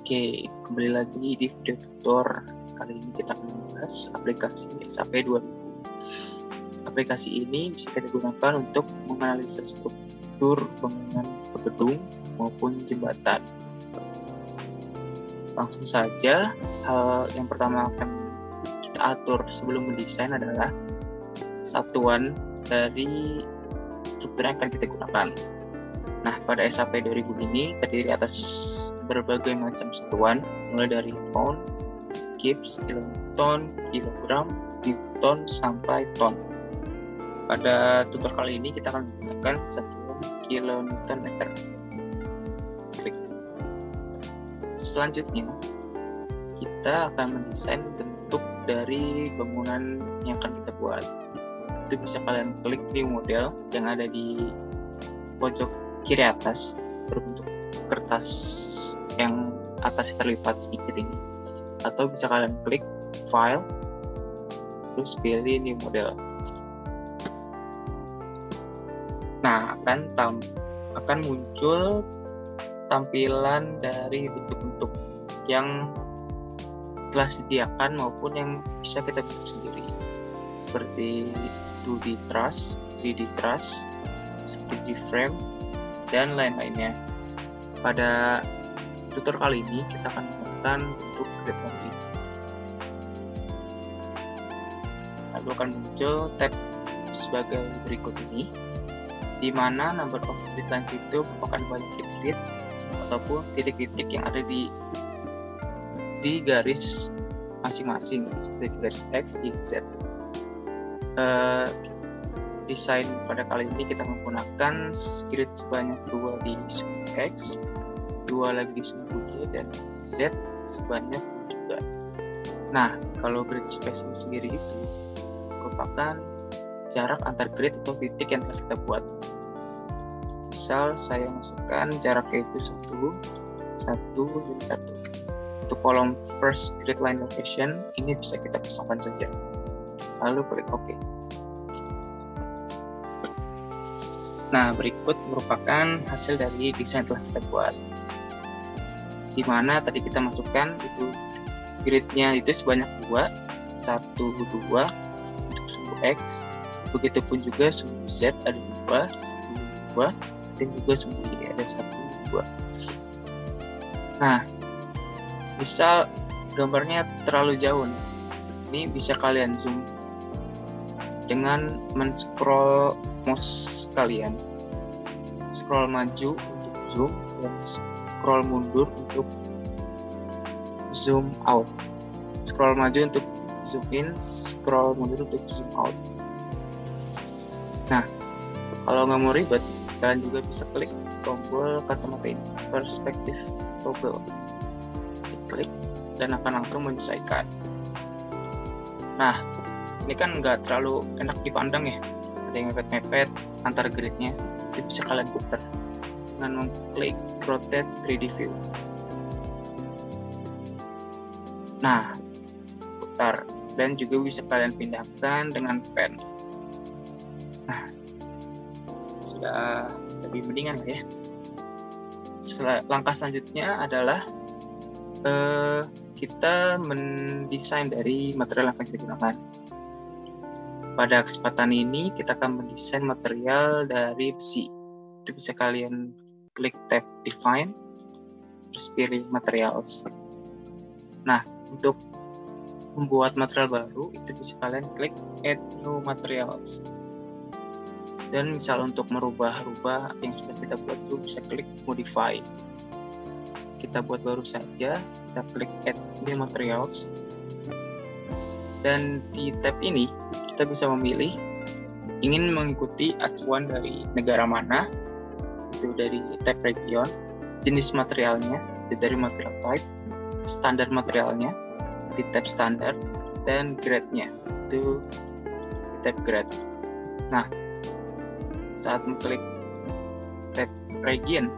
Oke, kembali lagi di video tutor. Kali ini kita akan membahas aplikasi SAP 2000. Aplikasi ini bisa kita gunakan untuk menganalisis struktur bangunan gedung maupun jembatan. Langsung saja, hal yang pertama akan kita atur sebelum mendesain adalah satuan dari struktur yang akan kita gunakan. Nah, pada SAP 2000 ini terdiri atas berbagai macam satuan, mulai dari pound, gibbs, kiloton, kilogram, newton, sampai ton. Pada tutor kali ini kita akan menggunakan satuan kilonewton meter. Klik. Selanjutnya, kita akan mendesain bentuk dari bangunan yang akan kita buat. Itu bisa kalian klik new model yang ada di pojok kiri atas berbentuk kertas yang atas terlipat sedikit ini, atau bisa kalian klik file terus pilih new model. Nah, akan muncul tampilan dari bentuk-bentuk yang telah disediakan maupun yang bisa kita bentuk sendiri, seperti 2D truss, 3D truss, 3D frame, dan lain-lainnya. Pada tutor kali ini kita akan menggunakan bentuk grid line. Lalu akan muncul tab sebagai berikut ini, di mana number of grid lines itu merupakan banyak grid ataupun titik-titik yang ada di garis masing-masing, seperti garis X, Y, Z. Desain pada kali ini kita menggunakan grid sebanyak 2 di sumbu X, 2 lagi di sumbu Y, dan Z sebanyak 2 juga. Nah, kalau grid spacing sendiri itu merupakan jarak antar grid atau titik yang telah kita buat. Misal saya masukkan jaraknya itu 1, dan 1. Untuk kolom first grid line location ini bisa kita kosongkan saja. Lalu klik OK. Nah, berikut merupakan hasil dari desain yang telah kita buat, di mana tadi kita masukkan itu gridnya itu sebanyak 2, 1, 2 untuk sumbu X, begitupun juga sumbu Z ada 2, 2, dan juga sumbu Y ada 1, 2. Nah, misal gambarnya terlalu jauh nih, ini bisa kalian zoom dengan men-scroll mouse kalian, scroll maju untuk zoom dan scroll mundur untuk zoom out, scroll maju untuk zoom in, scroll mundur untuk zoom out. Nah, kalau nggak mau ribet, kalian juga bisa klik tombol kacamata ini, perspektif toggle, klik dan akan langsung menyesuaikan. Nah, ini kan nggak terlalu enak dipandang ya, ada yang mepet-mepet antar gridnya, itu bisa kalian putar dengan mengklik rotate 3D view. Nah, putar, dan juga bisa kalian pindahkan dengan pen. Nah, sudah lebih mendingan ya. Langkah selanjutnya adalah kita mendesain dari material yang akan kita gunakan. Pada kesempatan ini kita akan mendesain material dari besi. Itu bisa kalian klik tab define terus pilih materials. Nah, untuk membuat material baru itu bisa kalian klik add new materials. Dan misal untuk merubah-rubah yang sudah kita buat itu bisa klik modify. Kita buat baru saja, kita klik add new materials. Dan di tab ini kita bisa memilih ingin mengikuti acuan dari negara mana, itu dari tab region, jenis materialnya, itu dari material type, standar materialnya, di tab standar, dan grade-nya, itu di tab grade. Nah, saat mengklik tab region,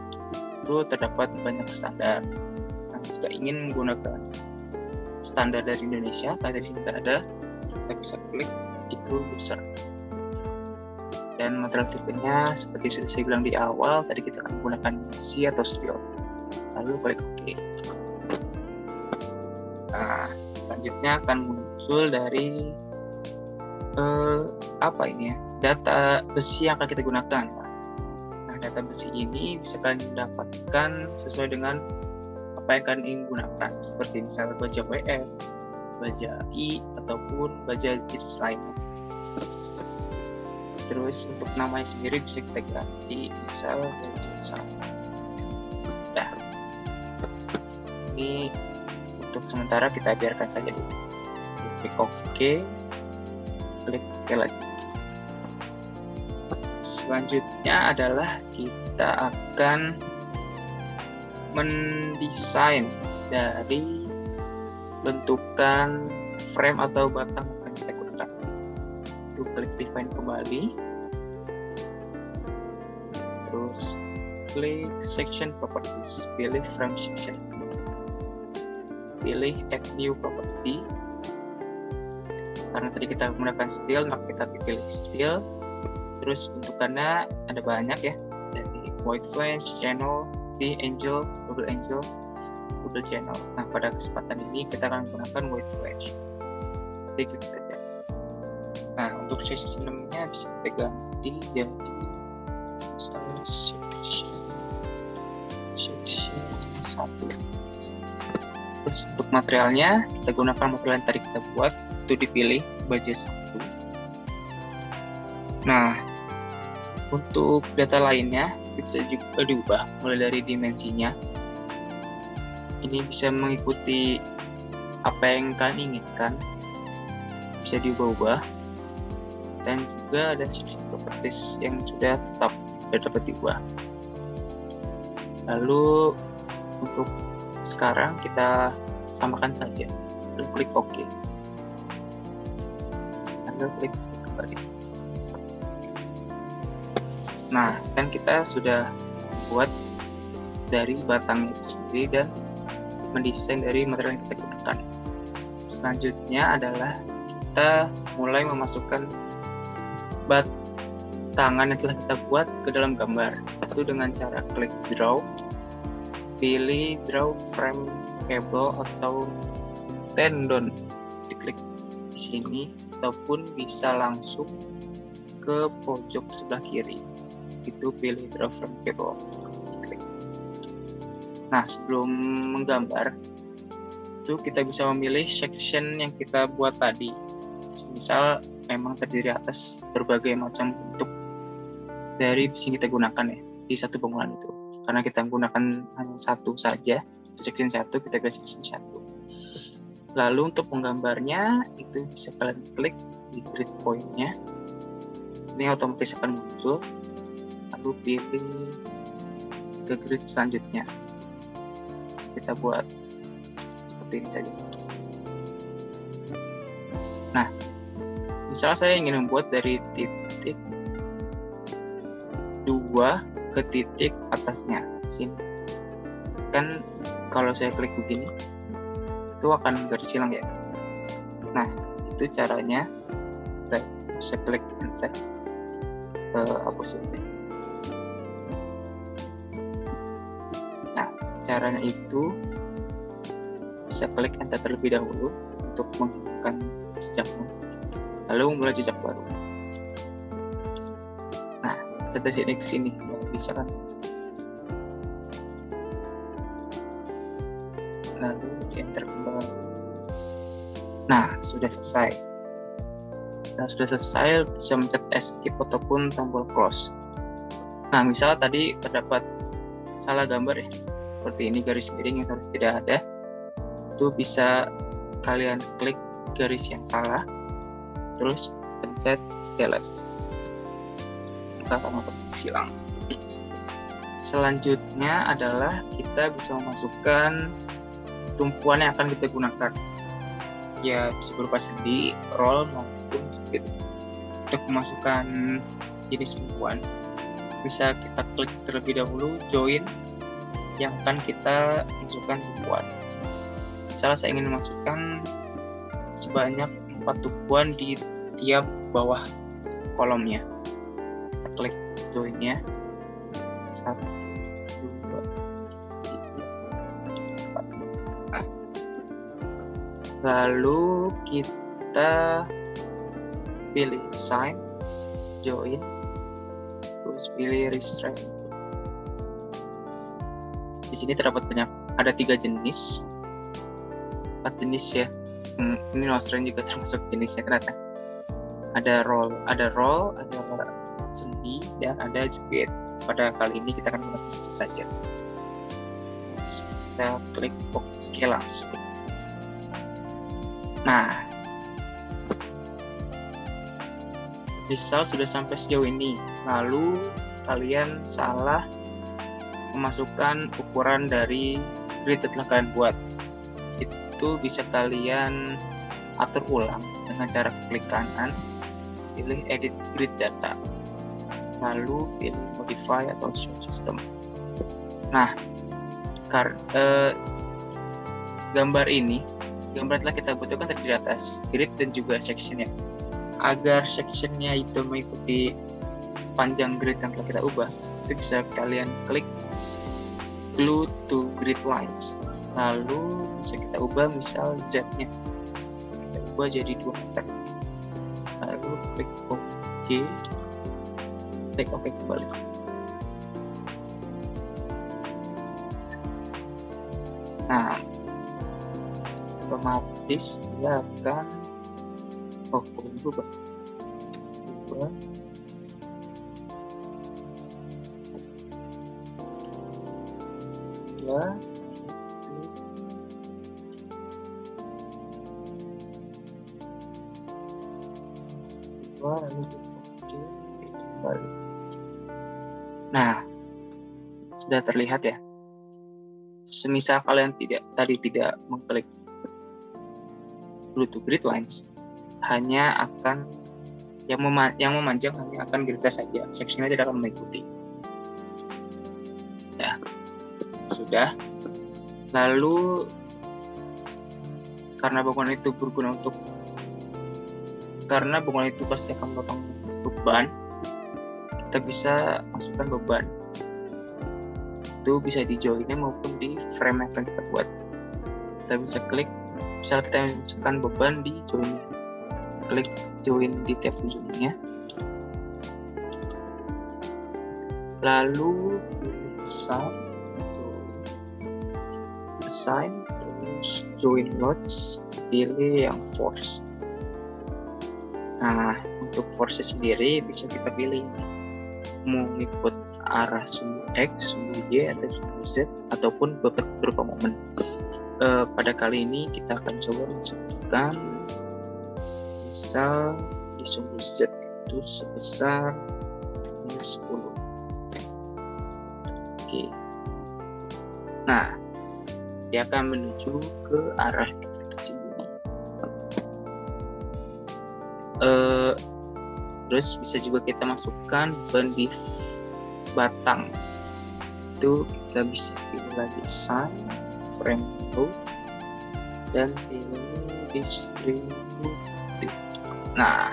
itu terdapat banyak standar. Nah, jika ingin menggunakan standar dari Indonesia, dari sini ada, kita bisa klik itu besar. Dan material tipenya seperti sudah saya bilang di awal, tadi kita akan menggunakan besi atau steel. Lalu klik OK. Nah, selanjutnya akan muncul dari data besi yang akan kita gunakan. Nah, data besi ini bisa kalian dapatkan sesuai dengan apa yang kalian ingin gunakan, seperti misalnya baja WF, baja I, ataupun baja jenis lainnya. Terus untuk namanya sendiri bisa kita ganti, misal baja sama. Nah, ini untuk sementara kita biarkan saja dulu. Klik OK, klik OK lagi. Selanjutnya adalah kita akan mendesain dari bentukan frame atau batang yang akan kita gunakan. Itu klik define kembali, terus klik section properties, pilih frame section, pilih add new property. Karena tadi kita menggunakan steel, maka kita pilih steel. Terus bentukannya ada banyak ya, dari white flange, channel, angel, double channel. Nah, pada kesempatan ini kita akan menggunakan white flange. Klik saja. Nah, untuk sistemnya bisa kita ganti jadi section 1. Terus untuk materialnya kita gunakan material yang tadi kita buat, itu dipilih baja 1. Nah, untuk data lainnya bisa juga diubah mulai dari dimensinya. Ini bisa mengikuti apa yang kalian inginkan, bisa diubah-ubah, dan juga ada properties yang sudah tetap dapat diubah. Lalu untuk sekarang kita samakan saja, lalu klik OK, lalu klik kembali. Nah, kan kita sudah buat dari batang itu sendiri dan mendesain dari material yang kita gunakan. Selanjutnya adalah kita mulai memasukkan batangan yang telah kita buat ke dalam gambar. Itu dengan cara klik draw, pilih draw frame cable atau tendon, diklik di sini, ataupun bisa langsung ke pojok sebelah kiri. Itu pilih draw frame cable, klik. Nah, sebelum menggambar itu kita bisa memilih section yang kita buat tadi. Misal memang terdiri atas berbagai macam bentuk dari besi yang kita gunakan ya di satu bangunan itu. Karena kita menggunakan hanya satu saja, section 1, kita pilih section 1. Lalu untuk menggambarnya itu bisa kalian klik di grid point-nya. Ini otomatis akan muncul. Lalu pilih ke grid selanjutnya. Kita buat seperti ini saja. Nah, misalnya saya ingin membuat dari titik 2 ke titik atasnya sini. Kan kalau saya klik begini itu akan garis silang ya. Nah, itu caranya. Kita bisa klik enter, hapus ini. Caranya itu bisa klik enter terlebih dahulu untuk menghilangkan jejakmu, lalu memulai jejak baru. Nah, setelah sini ke sini bisa kan, lalu enter kembali. Nah, sudah selesai. Bisa mencet escape ataupun tombol close. Nah, misal tadi terdapat salah gambar ya, seperti ini garis miring yang harus tidak ada, itu bisa kalian klik garis yang salah, terus pencet delete, maka akan silang. Selanjutnya adalah kita bisa memasukkan tumpuan yang akan kita gunakan, ya bisa berupa sendi, roll maupun split. Untuk memasukkan jenis tumpuan bisa kita klik terlebih dahulu join yang akan kita masukkan tumpuan. Misalnya saya ingin memasukkan sebanyak 4 tumpuan di tiap bawah kolomnya. Kita klik join-nya. 1, 2, 3, 4. Nah, Lalu kita pilih assign, join, terus pilih restrain. Di sini terdapat ada 3 jenis, 4 jenis ya. Ini restrain juga termasuk jenisnya ternyata. Ada roll, ada sendi, dan ada jepit. Pada kali ini kita akan menggunakan saja. Terus kita klik OK langsung. Nah, misal sudah sampai sejauh ini, lalu kalian salah memasukkan ukuran dari grid yang telah kalian buat. Itu bisa kalian atur ulang dengan cara klik kanan, pilih edit grid data, lalu pilih modify atau show system. Nah, gambar telah kita butuhkan terdiri atas grid dan juga sectionnya. Agar sectionnya itu mengikuti panjang grid yang telah kita ubah, itu bisa kalian klik glue to grid lines, lalu bisa kita ubah misal Z-nya, kita ubah jadi 2 meter, lalu klik OK kembali. Nah, otomatis dia akan berubah. Nah, sudah terlihat ya. Semisal kalian tidak mengklik glue to grid lines, hanya akan yang memanjang hanya akan gridnya saja, sectionnya tidak akan mengikuti. Ya, sudah. Lalu karena bangunan itu pasti akan melakukan beban, kita bisa masukkan beban. Itu bisa di joinnya maupun di frame yang akan kita buat. Kita bisa klik, misal kita masukkan beban di join, klik join di tab ujungnya, lalu pilih assign, terus join loads, pilih yang force. Nah, untuk force sendiri bisa kita pilih mau ngikut arah sumbu X, sumbu Y, atau sumbu Z, ataupun berupa momen. Pada kali ini kita akan coba masukkan misal di sumbu Z itu sebesar 10. Oke. Nah, dia akan menuju ke arah gravitasi bumi. Terus bisa juga kita masukkan beban di batang. Itu kita bisa pilih lagi assign, frame load, dan pilih distributed. Nah,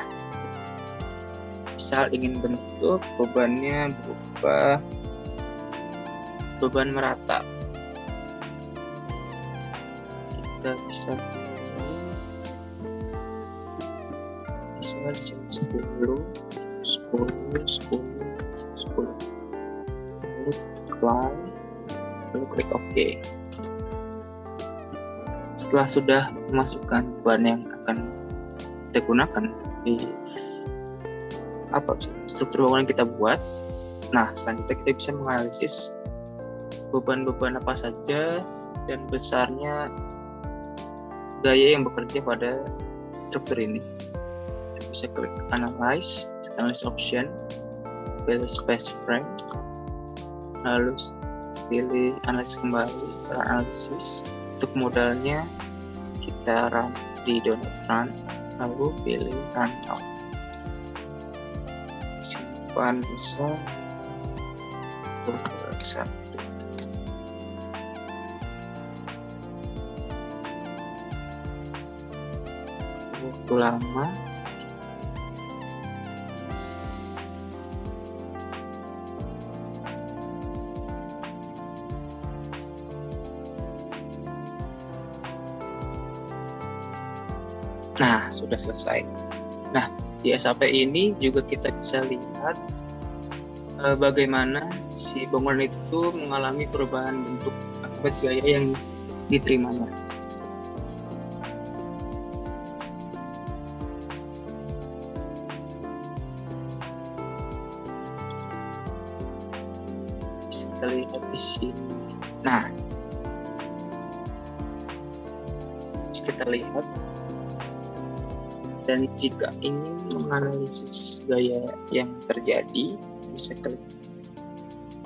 misal ingin bentuk bebannya berupa beban merata, kita bisa pilih misalnya di sini 10, lalu apply, lalu klik OK. Setelah sudah memasukkan beban yang akan kita gunakan di struktur bangunan kita buat, nah selanjutnya kita bisa menganalisis beban-beban apa saja dan besarnya gaya yang bekerja pada struktur ini. Kita bisa klik analyze option, pilih space frame, lalu pilih analysis kembali, analisis. Untuk modalnya kita run di donut run, lalu pilih run out. Simpan bisa satu. Waktu lama Nah, sudah selesai. Nah, di SAP ini juga kita bisa lihat bagaimana si bangunan itu mengalami perubahan bentuk akibat gaya yang diterimanya. Bisa kita lihat di sini. Nah, kita lihat, dan jika ingin menganalisis gaya yang terjadi, bisa klik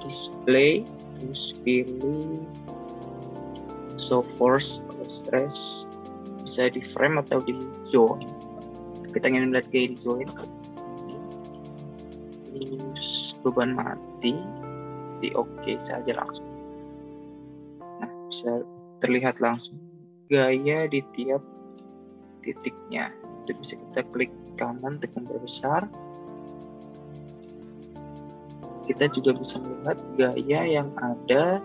display, terus pilih show force atau stress, bisa di frame atau di zone. Kita ingin melihat gaya di zone, terus beban mati, di OK saja langsung. Nah, bisa terlihat langsung gaya di tiap titiknya. Itu bisa kita klik kanan untuk memperbesar. Kita juga bisa melihat gaya yang ada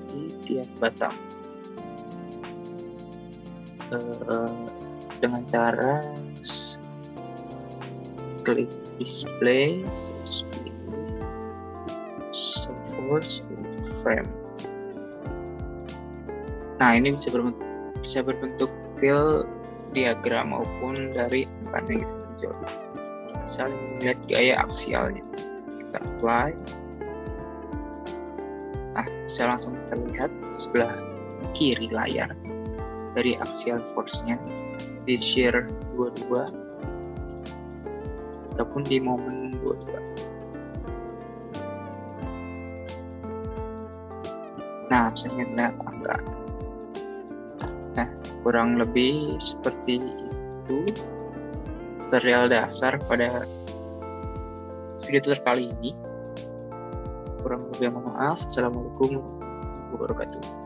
di tiap batang dengan cara klik display, terus pilih show force, pilih frame. Nah, ini bisa berbentuk fill diagram maupun dari angkanya gitu. Misalnya melihat gaya aksialnya, kita apply. Nah, bisa langsung terlihat sebelah kiri layar dari axial force-nya di shear 22 ataupun di momen 22. Nah, bisa melihat angka. Nah, kurang lebih seperti itu tutorial dasar pada video tutorial kali ini. Kurang lebih mohon maaf. Assalamualaikum warahmatullahi wabarakatuh.